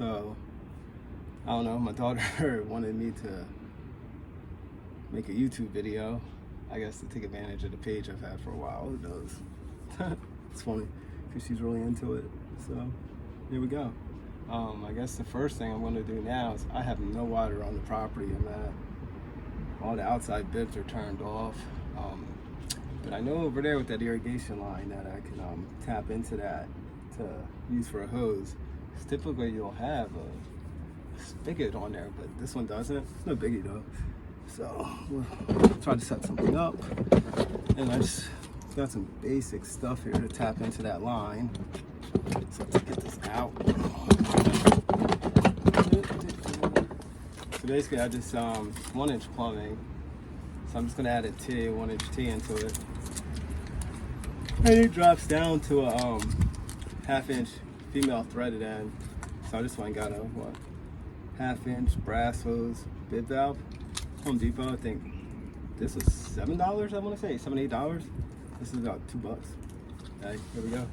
So I don't know, my daughter wanted me to make a YouTube video, I guess to take advantage of the page I've had for a while. Who knows? It's funny because she's really into it. So here we go. I guess the first thing I'm going to do now is I have no water on the property I'm at. All the outside bibs are turned off. But I know over there with that irrigation line that I can tap into that to use for a hose. Because typically you'll have a spigot on there, but this one doesn't. It's no biggie though. So we'll try to set something up. And I just got some basic stuff here to tap into that line. So let's get this out. So basically I just 1-inch plumbing. So I'm just gonna add a 1-inch T into it. And it drops down to a 1/2-inch female threaded end. So I just went and got a 1/2-inch brass hose bib valve. Home Depot, I think this was $7, I wanna say, $7, $8. This is about $2. Okay, here we go.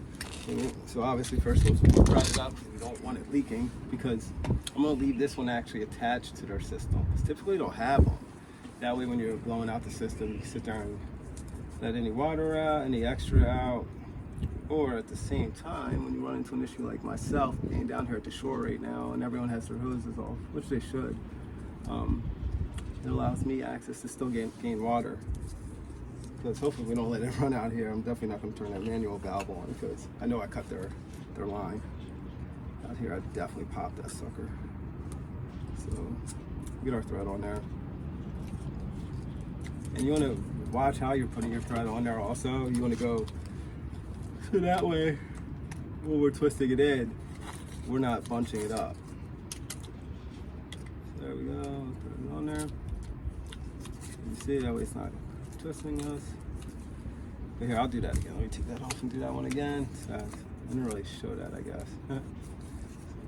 So obviously first we'll route it up because we don't want it leaking, because I'm gonna leave this one actually attached to their system. Because typically you don't have them. That way when you're blowing out the system, you can sit there and let any water out, any extra out. Or at the same time, when you run into an issue like myself, being down here at the shore right now and everyone has their hoses off, which they should, it allows me access to still gain water. Because hopefully we don't let it run out here. I'm definitely not going to turn that manual valve on because I know I cut their line. Out here I definitely popped that sucker. So get our thread on there. And you want to watch how you're putting your thread on there also. You want to go so that way when we're twisting it in, we're not bunching it up. So there we go, put it on there. You see, that way it's not twisting us. But here, I'll do that again. Let me take that off and do that one again. So I didn't really show that, I guess. So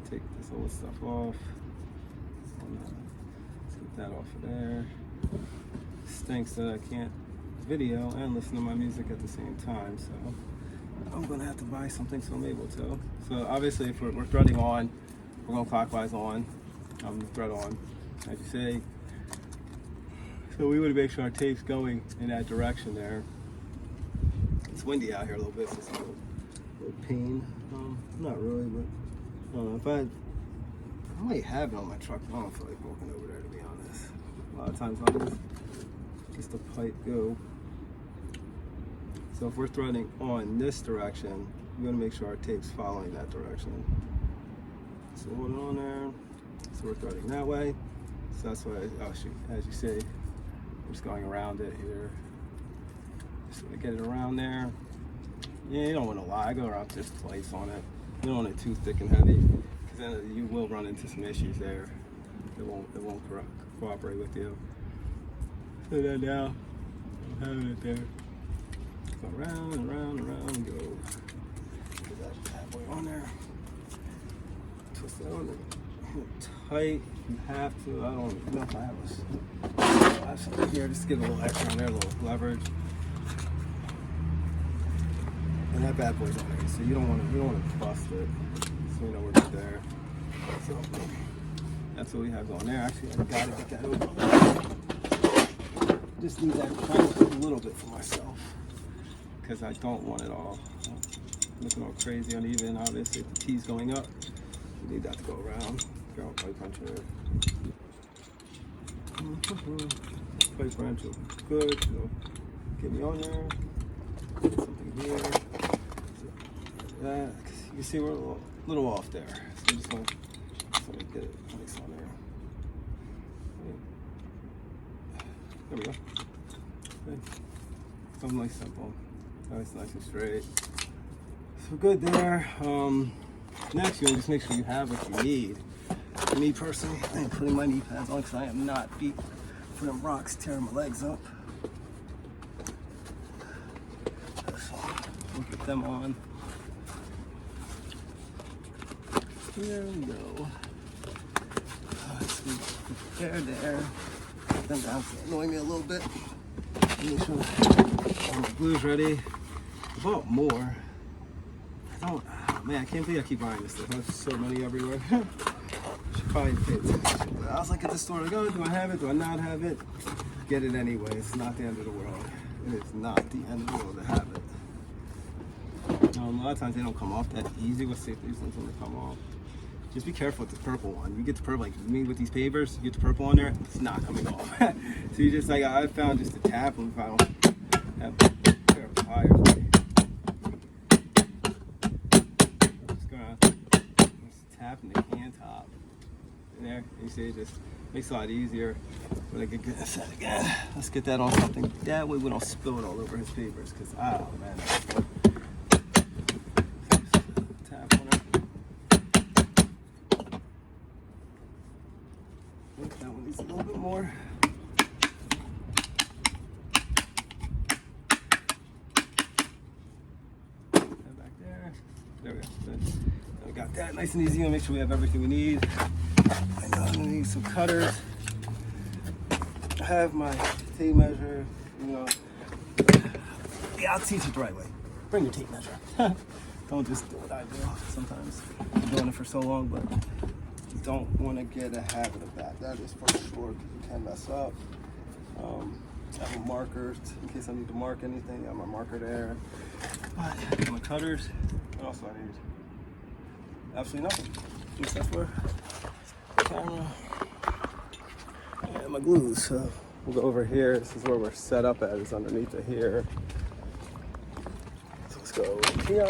take this old stuff off. Let's get that off of there. Stinks that I can't video and listen to my music at the same time, so I'm gonna have to buy something so I'm able to. So obviously if we're threading on, we're going clockwise on, thread on, as you say. So we want to make sure our tape's going in that direction there. It's windy out here a little bit, so it's a little pain. Not really, but I don't know. I might have it on my truck, but I don't feel like walking over there, to be honest. A lot of times I'll just the pipe go. So if we're threading on this direction, we want to make sure our tape's following that direction. So hold it on there. So we're threading that way. So that's why, as you say, we're just going around it here. Just want to get it around there. Yeah, you don't want to lie. Go around just twice on it. You don't want it too thick and heavy, because then you will run into some issues there. It won't cooperate with you. So then now, I'm having it there. Go around and around and around and go. Get that bad boy on there. Twist it on there. Tight. You have to. I don't know if I have something here. Just get a little extra on there, a little leverage. And that bad boy's on there, so you don't want to bust it. So you know we're good there. So that's what we have going there. Actually, I gotta get that over. Just need that crank a little bit for myself, because I don't want it all looking all crazy uneven. Obviously, if the T's going up, you need that to go around. Girl, pipe wrench there. Pipe wrench will be good. So get me on there. Get something here. So that, you see we're a little off there. So just want to get it nice on there. There we go. Okay. Something like simple. Nice and straight. So good there. Next, you want to just make sure you have what you need. For me personally, I am putting my knee pads on because I am not beat for them rocks tearing my legs up. So we'll get them on. There we go. There. Put them down to annoy me a little bit. Make sure the glue's ready. I bought more. Man, I can't believe I keep buying this stuff. There's so many everywhere. probably pay attention. But I was like at the store, like, oh, do I have it? Do I not have it? Get it anyway. It's not the end of the world. It is not the end of the world to have it. A lot of times they don't come off that easy with safety ones when they come off. Just be careful with the purple one. You get the purple, like me with these pavers, you get the purple on there, it's not coming off. So you just like, I found just a tap and if I don't have a pair of pliers. Just gonna just tap in the can top. And there, you see, it just makes it a lot easier when I get good at that again. Let's get that on something. That way we don't spill it all over his pavers, because, oh man, that's good. That one needs a little bit more. That back there. There we go. Good. Now we got that nice and easy. Make sure we have everything we need. I know I'm gonna need some cutters. I have my tape measure. You know, yeah, I'll teach it the right way. Bring your tape measure. Don't just do what I do. Sometimes I'm doing it for so long, but you don't want to get a habit of that. That is for sure, because you can mess up. I have a marker in case I need to mark anything. I have my marker there. But my cutters. What else do I need? Absolutely nothing. Except for the camera and my glues. So we'll go over here. This is where we're set up at. Is underneath it here. So let's go over here.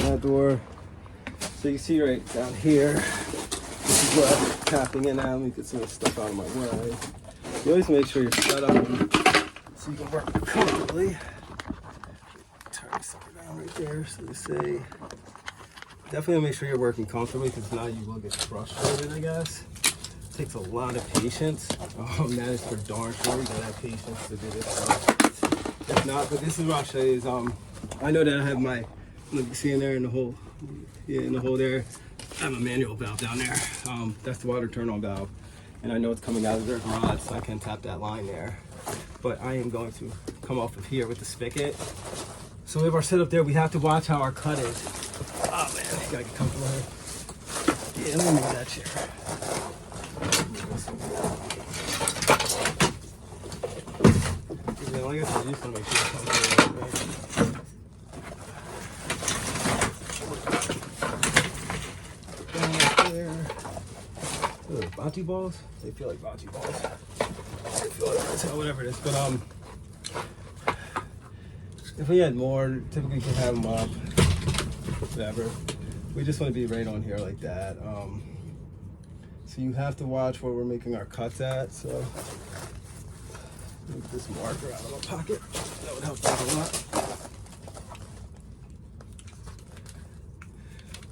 That door. So you see right down here, this is where I'm tapping in now. Let me get some of the stuff out of my way. You always make sure you're set up so you can work comfortably. Turn this around right there, so to say. Definitely make sure you're working comfortably, because now you will get frustrated, I guess. It takes a lot of patience. That is for darn sure. You gotta have patience to do this stuff. If not, but this is what I'll show you is, I know that I have my, look, you see in there in the hole. Yeah, in the hole there, I have a manual valve down there. That's the water turn-on valve. And I know it's coming out of their garage, so I can tap that line there. But I am going to come off of here with the spigot. So we have our setup there. We have to watch how our cut is. Oh man, you gotta get comfortable here. Yeah, let me move that chair. Yeah, like I said, you just wanna make sure you're comfortable, right? Bocce balls? They feel like bocce balls. They feel like this, whatever it is. But if we had more, typically you can have them up. Whatever. We just want to be right on here like that. So you have to watch where we're making our cuts at. So move this marker out of my pocket. That would help out a lot.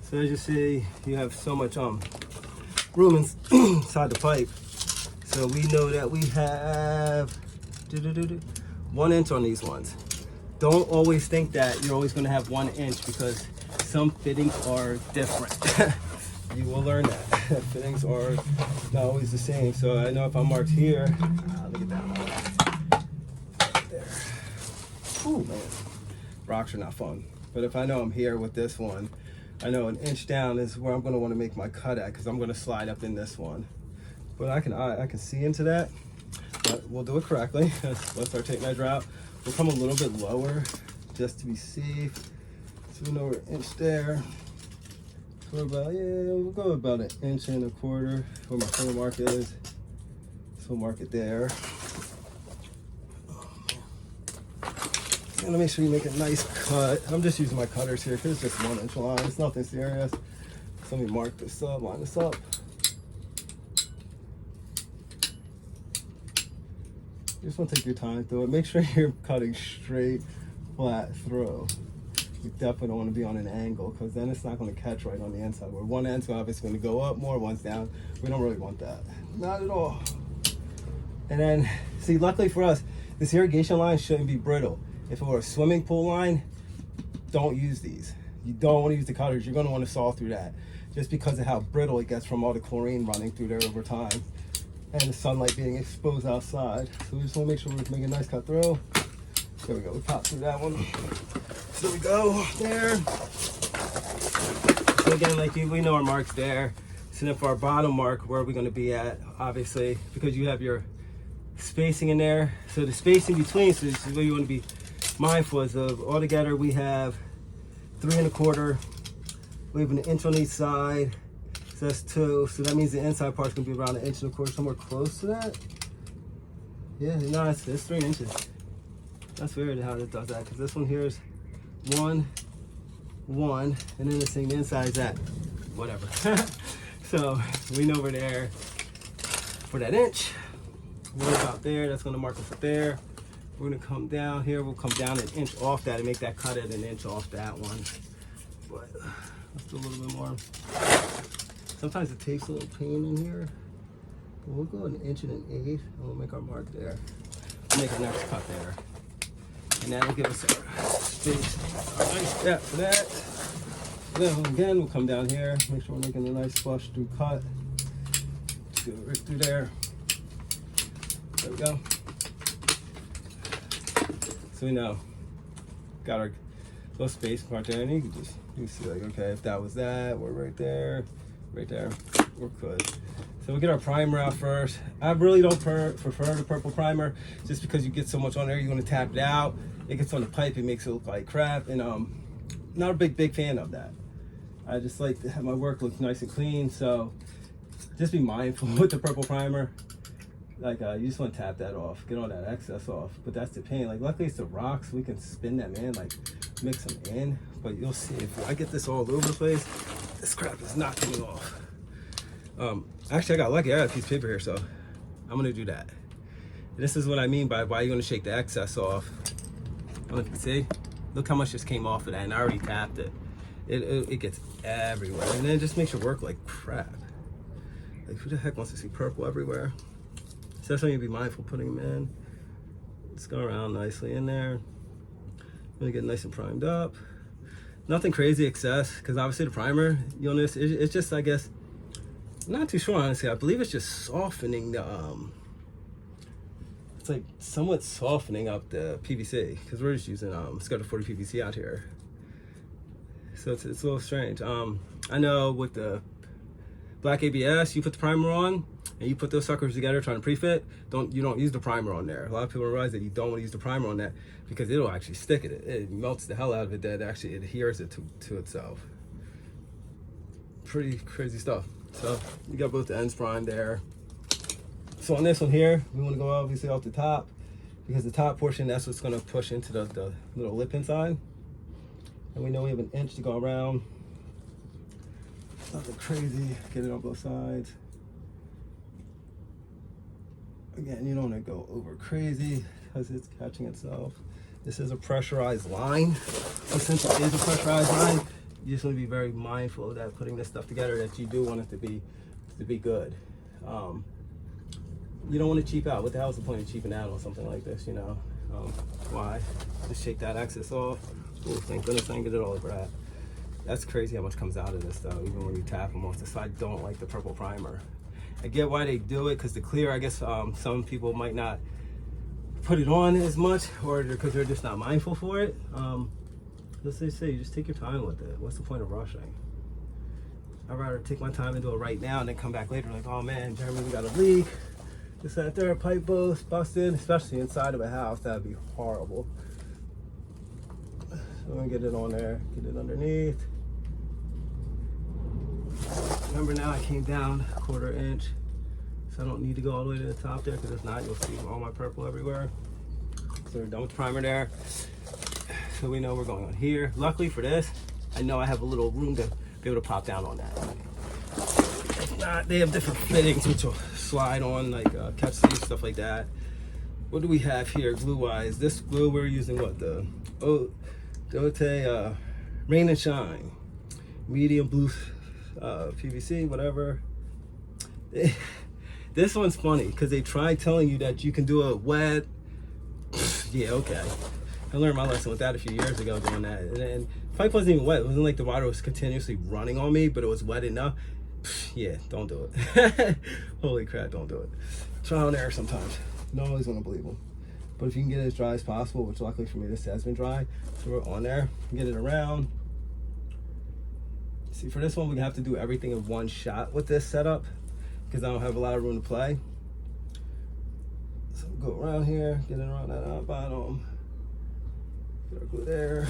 So as you see, you have so much room inside the pipe, so we know that we have 1 inch on these ones. Don't always think that you're always going to have 1 inch, because some fittings are different. You will learn that fittings are not always the same. So I know if I marked here, look at that there. Ooh man, rocks are not fun. But if I know I'm here with this one, I know 1 inch down is where I'm going to want to make my cut at, because I'm going to slide up in this one. But I can see into that, but we'll do it correctly. Let's our tape measure out. We'll come a little bit lower just to be safe. So we know we're 1 inch there. So we're about, yeah, we'll go about 1.25 inches where my finger mark is. So we'll mark it there. And make sure you make a nice cut. I'm just using my cutters here because it's just 1 inch line. It's nothing serious. So let me mark this up, line this up. You just want to take your time through it. Make sure you're cutting straight, flat through. You definitely don't want to be on an angle, because then it's not going to catch right on the inside. Where one end's obviously going to go up more, one's down. We don't really want that. Not at all. And then, see, luckily for us, this irrigation line shouldn't be brittle. If it were a swimming pool line, don't use these. You don't want to use the cutters. You're going to want to saw through that, just because of how brittle it gets from all the chlorine running through there over time and the sunlight being exposed outside. So we just want to make sure we're making a nice cut through. There we go. We popped through that one. So we go there. So again, like we know our mark's there. So then for our bottom mark, where are we gonna be at? Obviously, because you have your spacing in there. So the spacing between, so this is what you wanna be mindful is of. Altogether, we have 3 1/4. We have an inch on each side. So that's 2. So that means the inside part's gonna be around 1 1/4 inch, somewhere close to that. Yeah, no, it's 3 inches. That's weird how it does that, because this one here is 1, 1, and then the thing inside is at whatever. So we know we're there for that inch. We're about there. That's going to mark us up there. We're going to come down here. We'll come down 1 inch off that and make that cut at 1 inch off that one. But let's do a little bit more. Sometimes it takes a little pain in here. But we'll go 1 inch and 1/8, and we'll make our mark there. We'll make our next cut there. And that'll give us our space, our nice step for that. Then again, we'll come down here, make sure we're making a nice flush through cut. Go right through there. There we go. So we know, got our little space part there, and you can see like, okay, if that was that, we're right there, we're good. So we get our primer out first. I really don't prefer the purple primer, just because you get so much on there, you're gonna tap it out. It gets on the pipe, it makes it look like crap, and not a big fan of that. I just like to have my work look nice and clean, so just be mindful with the purple primer. Like you just want to tap that off, get all that excess off. But that's the pain. Like luckily it's the rocks, we can spin them in, like mix them in. But you'll see if I get this all over the place, this crap is not coming off. Actually, I got lucky. I got a piece of paper here, so I'm gonna do that. This is what I mean by why you're gonna shake the excess off. I don't know if you can see. Look how much just came off of that, and I already tapped it. It gets everywhere, and then it just makes your work like crap. Like who the heck wants to see purple everywhere? So that's why you be mindful putting them in. Just go around nicely in there. Gonna get nice and primed up. Nothing crazy excess, because obviously the primer, you'll notice it's just, I guess, I'm not too sure honestly. I believe it's just softening the it's like somewhat softening up the PVC, because we're just using Schedule 40 PVC out here. So it's a little strange. I know with the black ABS, you put the primer on and you put those suckers together trying to pre-fit, you don't use the primer on there. A lot of people realize that you don't want to use the primer on that because it'll actually stick it. It melts the hell out of it, that actually adheres it to itself. Pretty crazy stuff. So you got both the ends primed there. So on this one here, we want to go obviously off the top, because the top portion, that's what's going to push into the little lip inside. And we know we have 1 inch to go around. Nothing crazy. Get it on both sides. Again, you don't want to go over crazy because it's catching itself. This is a pressurized line. So since it is a pressurized line, you just want to be very mindful of that, putting this stuff together, that you do want it to be good. You don't want to cheap out. What the hell is the point of cheaping out on something like this, you know? Why? Just shake that excess off. Oh, thank goodness I didn't get it all over that. That's crazy how much comes out of this though, even when you tap them off. So I don't like the purple primer. I get why they do it, because the clear, I guess some people might not put it on as much, or because they're just not mindful for it. As they say, just take your time with it. What's the point of rushing? I'd rather take my time and do it right now and then come back later like, oh man, Jeremy, we got a leak. This, that, there, pipe busted, especially inside of a house. That'd be horrible. So I'm gonna get it on there, get it underneath. Remember now I came down 1/4 inch, so I don't need to go all the way to the top there, because if not, you'll see all my purple everywhere. So we're done with the primer there. So we know we're going on here. Luckily for this, I know I have a little room to be able to pop down on that. If not, they have different fittings which will slide on, like catch sleeves, stuff like that. What do we have here glue-wise? This glue we're using, what, the Ote Rain and Shine medium blue PVC, whatever. This one's funny because they tried telling you that you can do it wet. Yeah, okay. I learned my lesson with that a few years ago doing that. And then the pipe wasn't even wet. It wasn't like the water was continuously running on me, but it was wet enough. Yeah, don't do it. Holy crap, don't do it. Trial and error sometimes. You don't always want to believe them. But if you can get it as dry as possible, which luckily for me this has been dry, so we're on there, get it around. See, for this one, we have to do everything in one shot with this setup because I don't have a lot of room to play. So go around here, get it around that bottom. Get our glue there.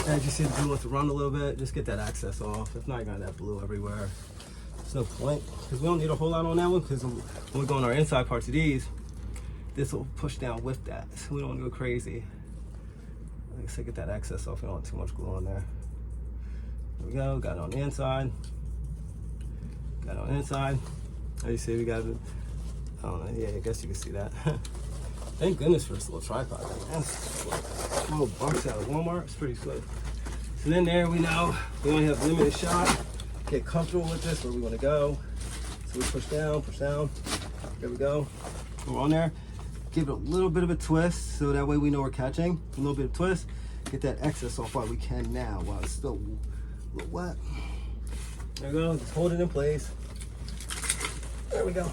As you see, the glue wants to run a little bit. Just get that excess off. If not, you're gonna have glue everywhere. There's no point because we don't need a whole lot on that one because when we go on our inside parts of these, this will push down with that. So we don't want to go crazy. Like I said, get that excess off. We don't want too much glue on there. There we go. Got it on the inside. Got it on the inside. As you see, we got it. I don't know. Yeah, I guess you can see that. Thank goodness for this little tripod. Man. Little box out of Walmart. It's pretty sweet. So then there we know we only have limited shot. Get comfortable with this where we want to go. So we push down, push down. There we go. We're on there. Give it a little bit of a twist so that way we know we're catching. A little bit of twist. Get that excess off while we can now while it's still a little wet. There we go. Just hold it in place. There we go.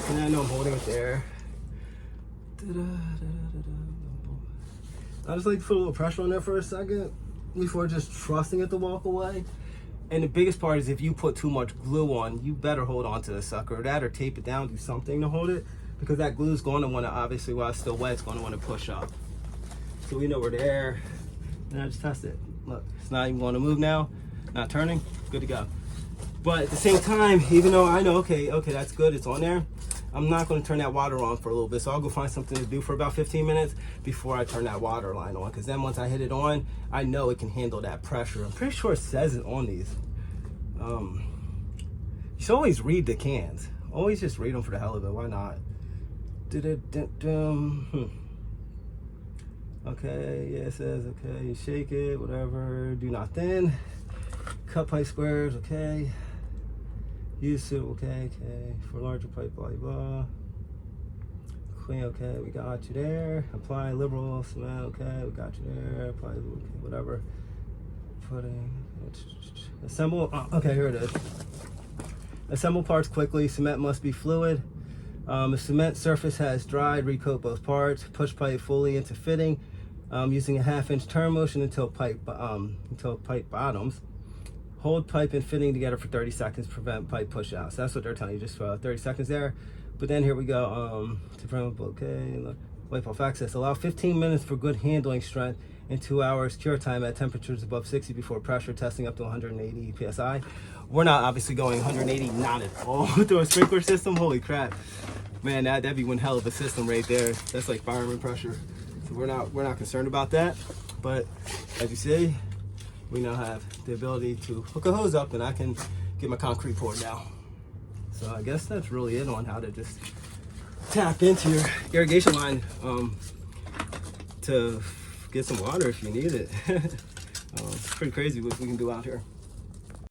And I know I'm holding it there. I just like to put a little pressure on there for a second before just trusting it to walk away. And the biggest part is if you put too much glue on, you better hold on to the sucker. That or tape it down, do something to hold it, because that glue is going to want to, obviously while it's still wet, it's going to want to push up. So we know we're there. And I just test it. Look, it's not even going to move now. Not turning. Good to go. But at the same time, even though I know, okay, that's good, it's on there, I'm not going to turn that water on for a little bit. So I'll go find something to do for about 15 minutes before I turn that water line on. Because then once I hit it on, I know it can handle that pressure. I'm pretty sure it says it on these. You should always read the cans. Always just read them for the hell of it. Why not? Okay, yeah, it says, okay, you shake it, whatever. Do not thin. Cut pipe squares, okay. Use it, okay. For larger pipe, blah, blah. Clean, okay, we got you there. Apply liberal cement, okay, we got you there. Apply, okay, whatever. Putting, assemble, okay, here it is. Assemble parts quickly. Cement must be fluid. If cement surface has dried, recoat both parts. Push pipe fully into fitting using a 1/2-inch turn motion until pipe bottoms. Hold pipe and fitting together for 30 seconds, prevent pipe push out. So that's what they're telling you, just 30 seconds there. But then here we go, to prevent, okay, wipe off excess. Allow 15 minutes for good handling strength and 2 hours cure time at temperatures above 60 before pressure testing up to 180 PSI. We're not obviously going 180, not at all through a sprinkler system. Holy crap. Man, that'd be one hell of a system right there. That's like fireman pressure. So we're not concerned about that. But as you see, we now have the ability to hook a hose up and I can get my concrete poured now. So I guess that's really it on how to just tap into your irrigation line to get some water if you need it. It's pretty crazy what we can do out here.